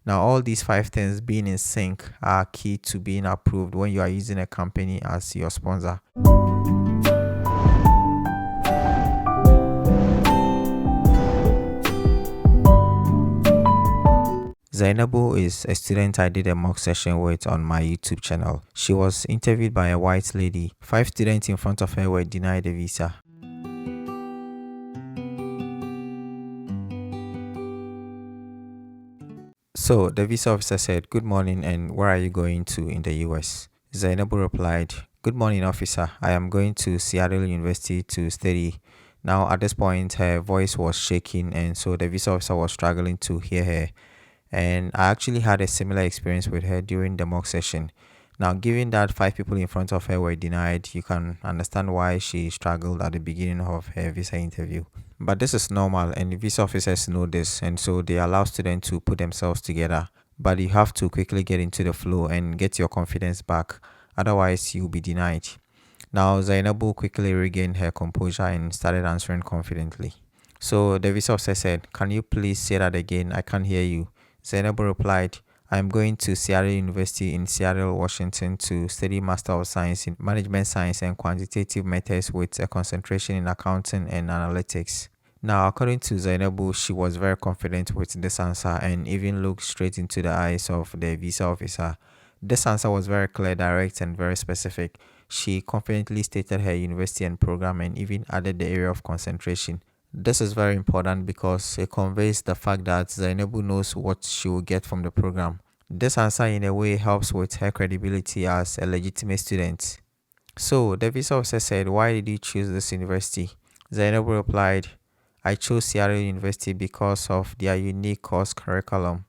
Now, all these five things being in sync are key to being approved when you are using a company as your sponsor. Zainabou is a student I did a mock session with on my YouTube channel. She was interviewed by a white lady. 5 students in front of her were denied a visa. So the visa officer said, "Good morning, and where are you going to in the US?" Zainabou replied, "Good morning, officer. I am going to Seattle University to study." Now at this point her voice was shaking, and so the visa officer was struggling to hear her. And I actually had a similar experience with her during the mock session. Now, given that 5 people in front of her were denied, you can understand why she struggled at the beginning of her visa interview. But this is normal, and the visa officers know this, and so they allow students to put themselves together. But you have to quickly get into the flow and get your confidence back, otherwise, you'll be denied. Now, Zainabou quickly regained her composure and started answering confidently. So the visa officer said, "Can you please say that again? I can't hear you." Zainabou replied, "I am going to Seattle University in Seattle, Washington to study Master of Science in Management Science and Quantitative Methods with a concentration in accounting and analytics." Now, according to Zainabou, she was very confident with this answer and even looked straight into the eyes of the visa officer. This answer was very clear, direct, and very specific. She confidently stated her university and program and even added the area of concentration. This is very important because it conveys the fact that Zainabou knows what she will get from the program. This answer in a way helps with her credibility as a legitimate student. So the visa officer said, "Why did you choose this university?" Zainabou replied, "I chose Seattle University because of their unique course curriculum.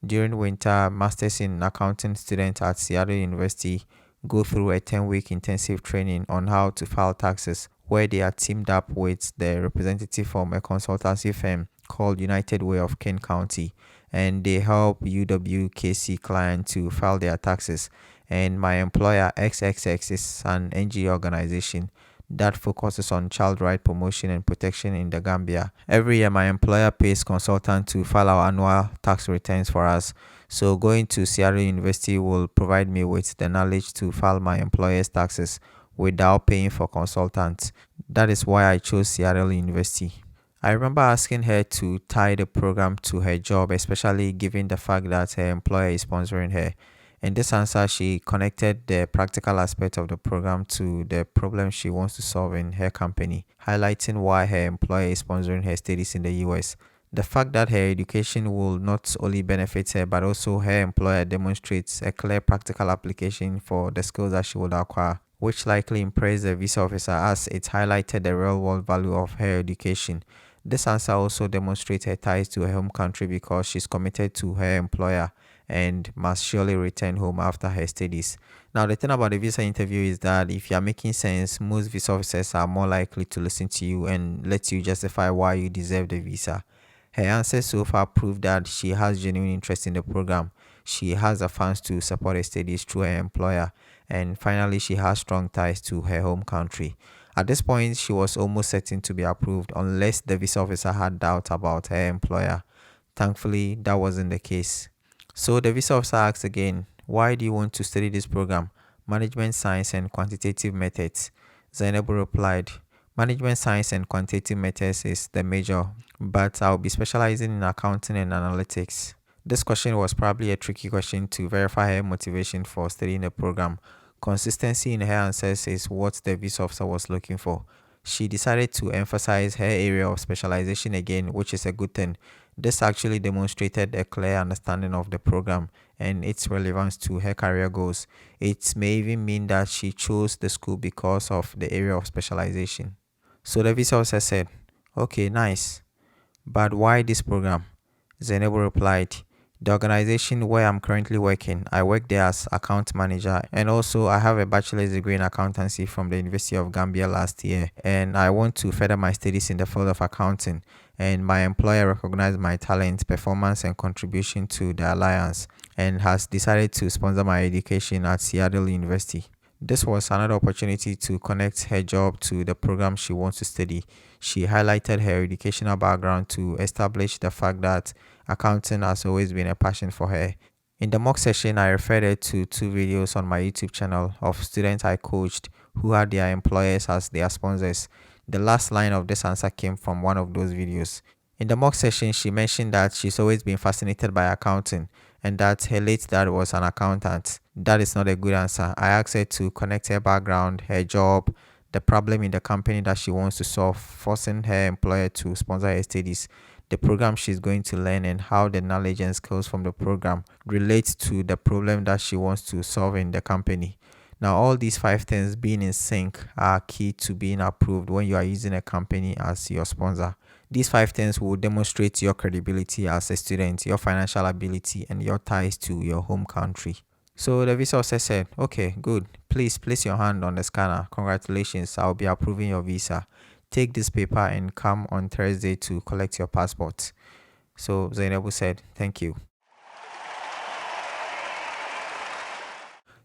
During winter, Masters in Accounting students at Seattle University go through a 10-week intensive training on how to file taxes, where they are teamed up with the representative from a consultancy firm called United Way of Kane County, and they help UWKC clients to file their taxes. And my employer XXX is an NGO organization that focuses on child right promotion and protection in the Gambia. Every year, my employer pays consultants to file our annual tax returns for us. So going to Seattle University will provide me with the knowledge to file my employer's taxes without paying for consultants. That is why I chose Seattle University." I remember asking her to tie the program to her job, especially given the fact that her employer is sponsoring her. In this answer, she connected the practical aspect of the program to the problem she wants to solve in her company, highlighting why her employer is sponsoring her studies in the US. The fact that her education will not only benefit her but also her employer demonstrates a clear practical application for the skills that she would acquire, which likely impressed the visa officer as it highlighted the real-world value of her education. This answer also demonstrates her ties to her home country because she's committed to her employer and must surely return home after her studies. Now, the thing about the visa interview is that if you are making sense, most visa officers are more likely to listen to you and let you justify why you deserve the visa. Her answers so far prove that she has genuine interest in the program. She has the funds to support her studies through her employer, and finally, she has strong ties to her home country. At this point, she was almost certain to be approved unless the visa officer had doubt about her employer. Thankfully, that wasn't the case. So the visa officer asked again, "Why do you want to study this program? Management Science and Quantitative Methods." Zainabou replied, "Management Science and Quantitative Methods is the major, but I'll be specializing in accounting and analytics." This question was probably a tricky question to verify her motivation for studying the program. Consistency in her answers is what the visa officer was looking for. She decided to emphasize her area of specialization again, which is a good thing. This actually demonstrated a clear understanding of the program and its relevance to her career goals. It may even mean that she chose the school because of the area of specialization. So the visa officer said, "Okay, nice. But why this program?" Zainabou replied, "The organization where I'm currently working, I work there as account manager, and also I have a bachelor's degree in accountancy from the University of Gambia last year, and I want to further my studies in the field of accounting, and my employer recognized my talent, performance, and contribution to the alliance and has decided to sponsor my education at Seattle University." This was another opportunity to connect her job to the program she wants to study. She highlighted her educational background to establish the fact that accounting has always been a passion for her. In the mock session, I referred her to two videos on my YouTube channel of students I coached who had their employers as their sponsors. The last line of this answer came from one of those videos. In the mock session, she mentioned that she's always been fascinated by accounting and that her late dad was an accountant. That is not a good answer. I asked her to connect her background, her job, the problem in the company that she wants to solve, forcing her employer to sponsor her studies, the program she's going to learn, and how the knowledge and skills from the program relate to the problem that she wants to solve in the company. Now, all these five things being in sync are key to being approved when you are using a company as your sponsor. These five things will demonstrate your credibility as a student, your financial ability, and your ties to your home country. So the visa officer said, okay, good. Please place your hand on the scanner. Congratulations, I'll be approving your visa. Take this paper and come on Thursday to collect your passport. So Zainabou said, thank you.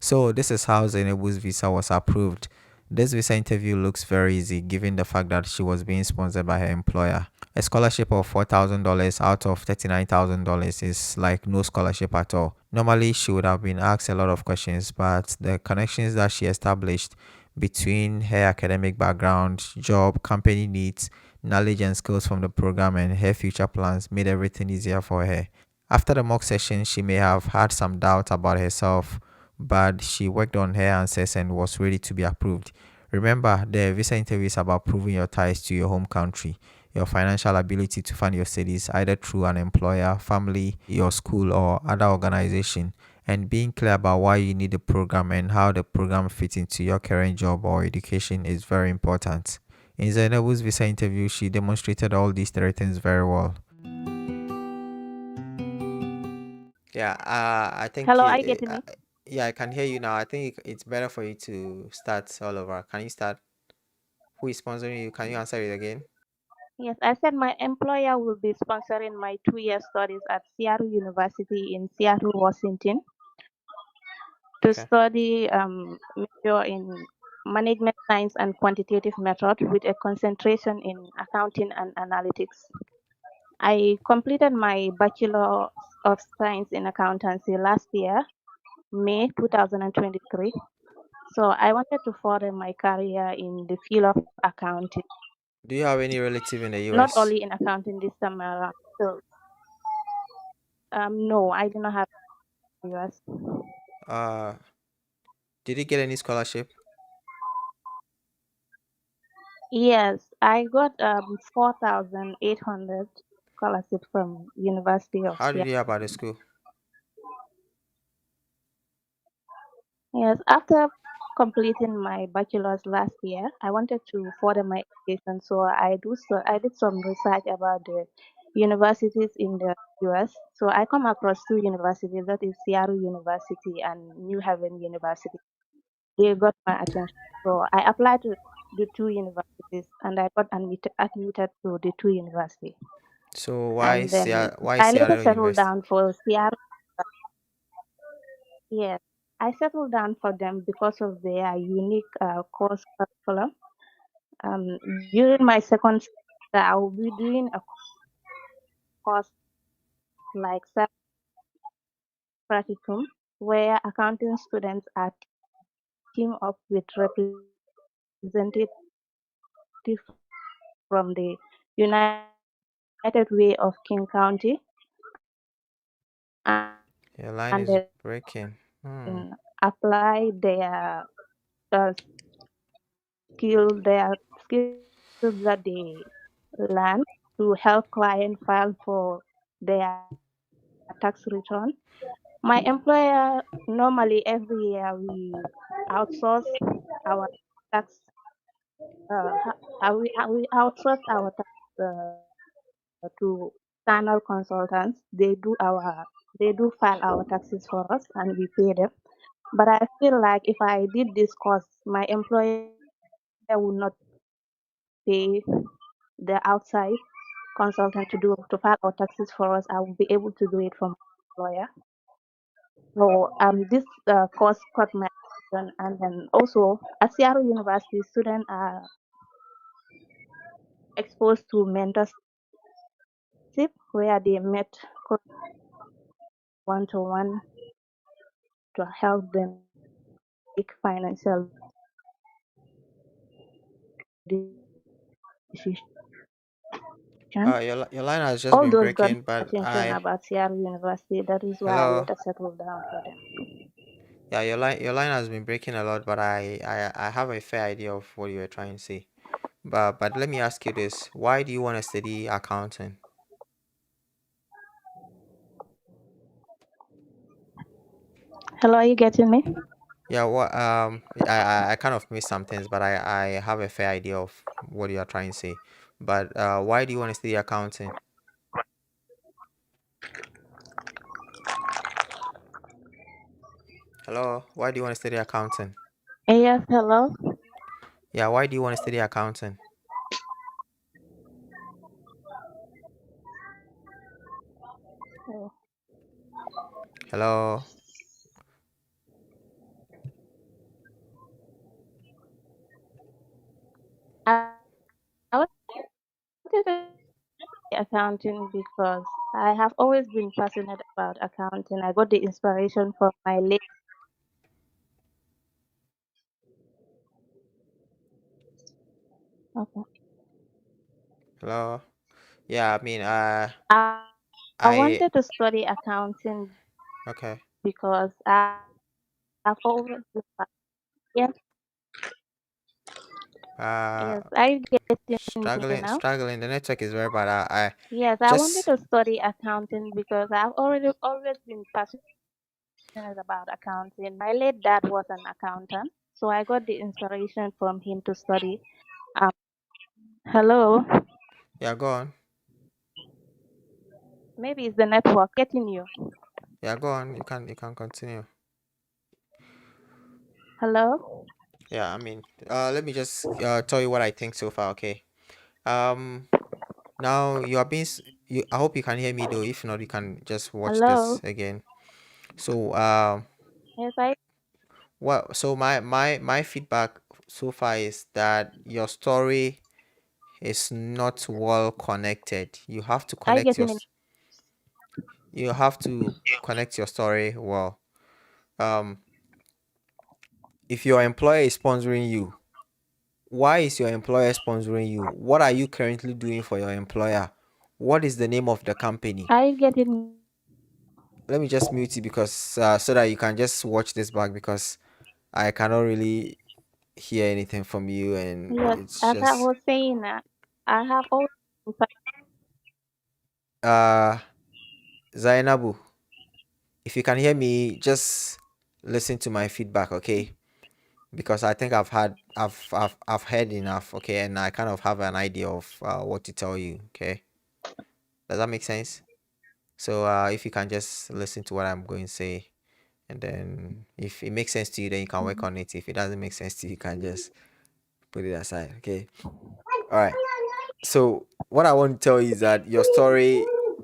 So this is how Zainabou's visa was approved. This visa interview looks very easy given the fact that she was being sponsored by her employer. A scholarship of $4,000 out of $39,000 is like no scholarship at all. Normally, she would have been asked a lot of questions, but the connections that she established between her academic background, job, company needs, knowledge and skills from the program, and her future plans made everything easier for her. After the mock session, she may have had some doubt about herself, but she worked on her answers and was ready to be approved. Remember, the visa interview is about proving your ties to your home country, your financial ability to fund your studies either through an employer, family, your school, or other organization, and being clear about why you need the program and how the program fits into your current job or education is very important. In Zainabou's visa interview, she demonstrated all these three things very well. Yeah, I think Hello, are you getting me? yeah, I can hear you now. I think it's better for you to start all over. Can you start? Who is sponsoring you? Can you answer it again? Yes, I said my employer will be sponsoring my 2 year studies at Seattle University in Seattle, Washington, to Okay. study major in management science and quantitative method with a concentration in accounting and analytics. I completed my Bachelor of Science in Accountancy last year, May 2023. So I wanted to further my career in the field of accounting, Do you have any relative in the not US? only in accounting this time around. So no, I do not have US. Uh, did you get any scholarship? Yes, I got 4,800 scholarship from University of How did Seattle. you hear about the school? Yes, after completing my bachelor's last year, I wanted to further my education, so I did some research about the universities in the US. So I come across two universities, that is Seattle University and New Haven University. They got my attention. So I applied to the two universities and I got admitted to the two universities. So And then Why I later Seattle settled University? down for Seattle. Yes, I settled down for them because of their unique course curriculum. Um, During my second semester, I will be doing a course like self practicum, where accounting students are teamed up with representatives from the United Way of King County, and Your line is then breaking. Hmm. apply uh, their skills that they learn to help client file for their tax return. My employer normally every year we outsource our tax. We outsource our tax to external consultants. They do file our taxes for us and we pay them. But I feel like if I did this course, my employer would not pay the outside consultant to file our taxes for us. I will be able to do it for my employer. So this course caught my attention. And then also at Seattle University, students are exposed to mentorship where they met one to one to help them make financial decisions. Your line has just All been those got breaking, my but attention about Seattle University. That is why I hello. later settled down for them. Yeah, your line has been breaking a lot, but I have a fair idea of what you were trying to say. But let me ask you this: why do you want to study accounting? Hello, are you getting me? Yeah, I kind of missed some things, but I have a fair idea of what you are trying to say. But why do you want to study accounting? Hello, why do you want to study accounting? Yes, hello. Yeah, why do you want to study accounting? Oh, Hello. I, I wanted to study accounting because I have always been passionate about accounting. I got the inspiration from my late. Okay. Hello. Yeah, I mean, I, I I wanted to study accounting okay. because I've always been, yes, Uh, yes, are you getting me now? struggling. The network is very bad. I Yes, I wanted just to study accounting because I've already always been passionate about accounting. My late dad was an accountant, so I got the inspiration from him to study. Um, hello, yeah, go on. maybe it's the network getting you. Yeah, go on. You can continue. Hello. Yeah, I mean, let me just tell you what I think so far. Okay. Um, now you are being. You. I hope you can hear me though. If not, you can just watch this Hello. again. So Yes, I. well, so my feedback so far is that your story is not well connected. Are you getting me? You have to connect your story well. Um, if your employer is sponsoring you, why is your employer sponsoring you? What are you currently doing for your employer? What is the name of the company? Are you getting? Let me just mute you because so that you can just watch this back because I cannot really hear anything from you and Yes, it's as I just was saying, I have always. uh Zainabou, if you can hear me, just listen to my feedback, okay? Because I think I've heard enough, okay, and I kind of have an idea of what to tell you, okay? Does that make sense? So if you can just listen to what I'm going to say, and then if it makes sense to you, then you can work on it. If it doesn't make sense to you, you can just put it aside, okay? All right. So what I want to tell you is that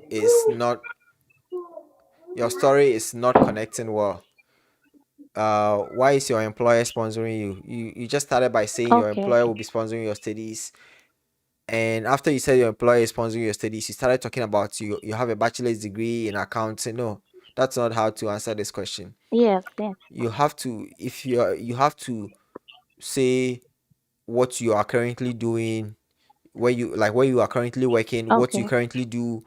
is not your story is not connecting well. Why is your employer sponsoring you? You just started by saying your Okay. employer will be sponsoring your studies. And after you said your employer is sponsoring your studies, you started talking about you have a bachelor's degree in accounting. No, that's not how to answer this question. Yes. Yes. You have to if you have to say what you are currently doing, where you are currently working, what you Okay. currently do,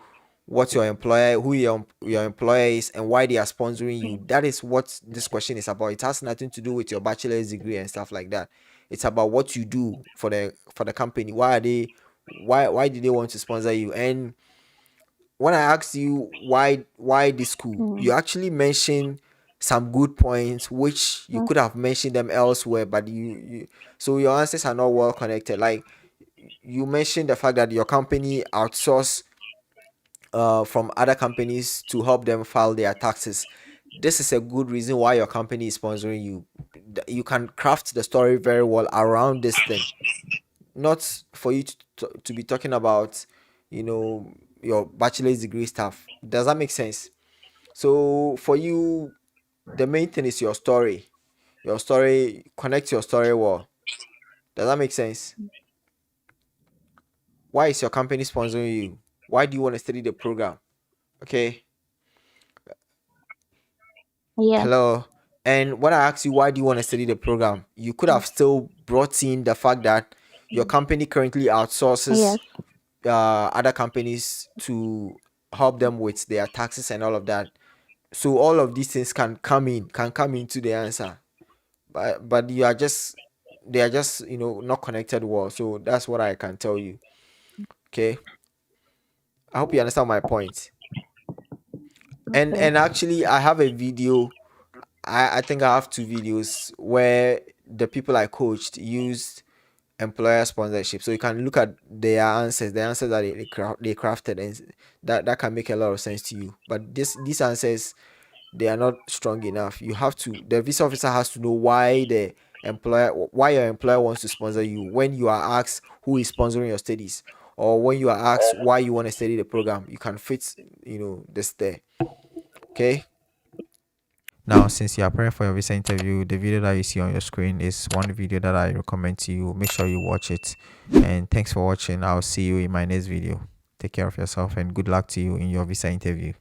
what your employer, who your employer is, and why they are sponsoring you. That is what this question is about. It has nothing to do with your bachelor's degree and stuff like that. It's about what you do for the company. Why did they want to sponsor you? And when I asked you why this school, Mm. you actually mentioned some good points which you Mm. could have mentioned them elsewhere, but you so your answers are not well connected. Like you mentioned the fact that your company outsource from other companies to help them file their taxes. This is a good reason why your company is sponsoring you. You can craft the story very well around this thing, not for you to be talking about, you know, your bachelor's degree stuff. Does that make sense? So for you, the main thing is your story. your story, connect your story well. Does that make sense? Why is your company sponsoring you? Why do you want to study the program? Okay. Yes. Hello. And when I asked you why do you want to study the program, you could have still brought in the fact that your company currently outsources Yes. other companies to help them with their taxes and all of that. So all of these things can come into the answer. But you are just they are just not connected well. So that's what I can tell you. Okay. I hope you understand my point. Okay. And actually I have a video. I think I have two videos where the people I coached used employer sponsorship. So you can look at their answers, the answers that they crafted, and that can make a lot of sense to you. But these answers, they are not strong enough. You have to The visa officer has to know why your employer wants to sponsor you when you are asked who is sponsoring your studies, or when you are asked why you want to study the program. You can fit this there. Okay. Now, since you are preparing for your visa interview, the video that you see on your screen is one video that I recommend to you. Make sure you watch it. And thanks for watching. I'll see you in my next video. Take care of yourself and good luck to you in your visa interview.